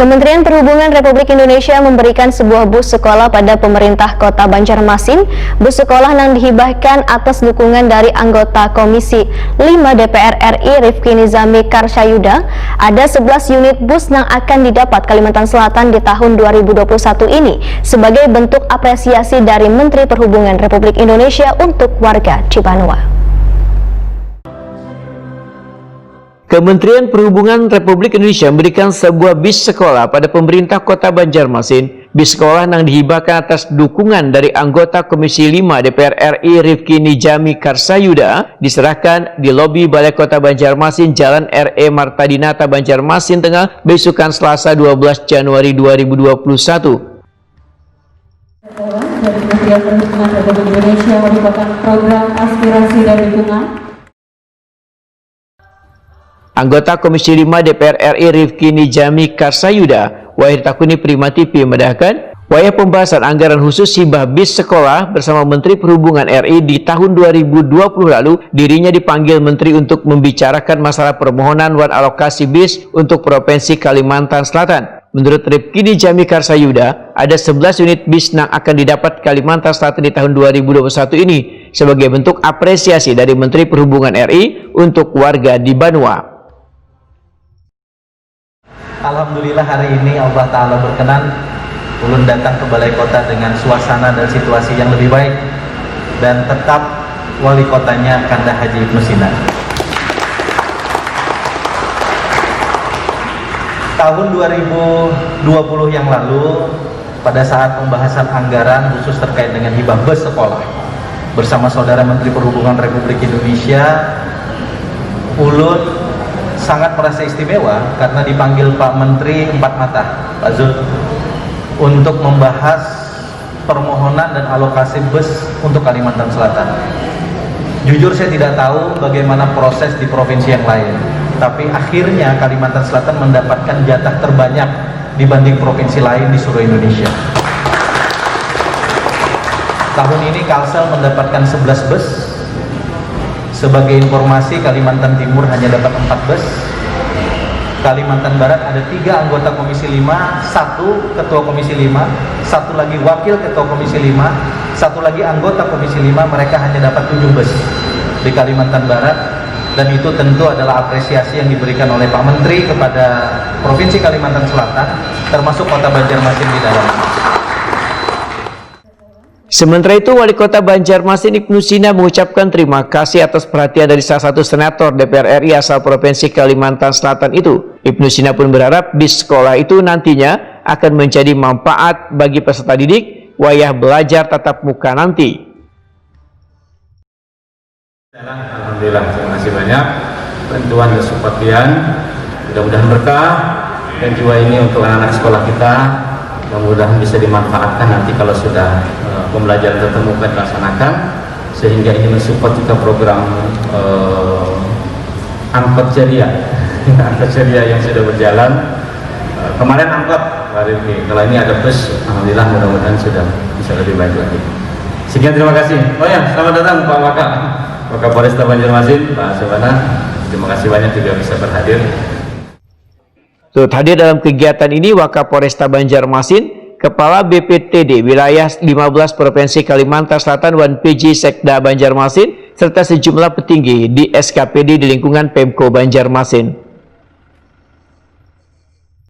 Kementerian Perhubungan Republik Indonesia memberikan sebuah bus sekolah pada pemerintah Kota Banjarmasin. Bus sekolah yang dihibahkan atas dukungan dari anggota Komisi 5 DPR RI Rifki Nizami Karsayuda. Ada 11 unit bus yang akan didapat Kalimantan Selatan di tahun 2021 ini sebagai bentuk apresiasi dari Menteri Perhubungan Republik Indonesia untuk warga Cibanua. Kementerian Perhubungan Republik Indonesia memberikan sebuah bis sekolah pada pemerintah Kota Banjarmasin. Bis sekolah yang dihibahkan atas dukungan dari anggota Komisi 5 DPR RI Rifki Nizami Karsayuda diserahkan di lobi Balai Kota Banjarmasin, Jalan RE Martadinata, Banjarmasin Tengah, besukan Selasa 12 Januari 2021. Dari Kementerian Perhubungan Republik Indonesia merupakan program aspirasi dan dukungan. Anggota Komisi 5 DPR RI Rifki Nizami Karsayuda, Wahid Takuni Prima TV medahkan, wayah pembahasan anggaran khusus hibah bis sekolah bersama Menteri Perhubungan RI di tahun 2020 lalu, dirinya dipanggil Menteri untuk membicarakan masalah permohonan wan alokasi bis untuk Provinsi Kalimantan Selatan. Menurut Rifki Nizami Karsayuda, ada 11 unit bis yang akan didapat Kalimantan Selatan di tahun 2021 ini sebagai bentuk apresiasi dari Menteri Perhubungan RI untuk warga di Banua. Alhamdulillah hari ini Allah Ta'ala berkenan ulun datang ke balai kota dengan suasana dan situasi yang lebih baik, dan tetap wali kotanya Kanda Haji Ibnu Sina. Tahun 2020 yang lalu, pada saat pembahasan anggaran khusus terkait dengan hibah bus sekolah bersama Saudara Menteri Perhubungan Republik Indonesia, ulun sangat merasa istimewa karena dipanggil Pak Menteri empat mata, Pak Zul, untuk membahas permohonan dan alokasi bus untuk Kalimantan Selatan. Jujur saya tidak tahu bagaimana proses di provinsi yang lain, tapi akhirnya Kalimantan Selatan mendapatkan jatah terbanyak dibanding provinsi lain di seluruh Indonesia. Tahun ini Kalsel mendapatkan 11 bus. Sebagai informasi, Kalimantan Timur hanya dapat 4 bus. Kalimantan Barat ada 3 anggota Komisi 5, 1 ketua Komisi 5, 1 lagi wakil ketua Komisi 5, 1 lagi anggota Komisi 5, mereka hanya dapat 7 bus di Kalimantan Barat. Dan itu tentu adalah apresiasi yang diberikan oleh Pak Menteri kepada Provinsi Kalimantan Selatan, termasuk Kota Banjarmasin di dalamnya. Sementara itu, Wali Kota Banjarmasin Ibnu Sina mengucapkan terima kasih atas perhatian dari salah satu senator DPR RI asal Provinsi Kalimantan Selatan itu. Ibnu Sina pun berharap bis sekolah itu nantinya akan menjadi manfaat bagi peserta didik wayah belajar tatap muka nanti. Alhamdulillah, terima kasih banyak bantuan dan supportian, mudah-mudahan berkah, dan juga ini untuk anak-anak sekolah kita, mudah-mudahan bisa dimanfaatkan nanti kalau sudah pembelajaran tatap muka dilaksanakan, sehingga ini mensupport juga program angkot ceria angkot ceria yang sudah berjalan. Kemarin angkot, kalau ini ada bus, alhamdulillah mudah-mudahan sudah bisa lebih baik lagi. Sekian, terima kasih. Oh ya, selamat datang Pak Wakapolresta Banjarmasin, Pak Subana. Terima kasih banyak juga bisa berhadir. Turut hadir dalam kegiatan ini Wakapolresta Banjarmasin, Kepala BPTD Wilayah 15 Provinsi Kalimantan Selatan Wan PJ Sekda Banjarmasin, serta sejumlah petinggi di SKPD di lingkungan Pemko Banjarmasin.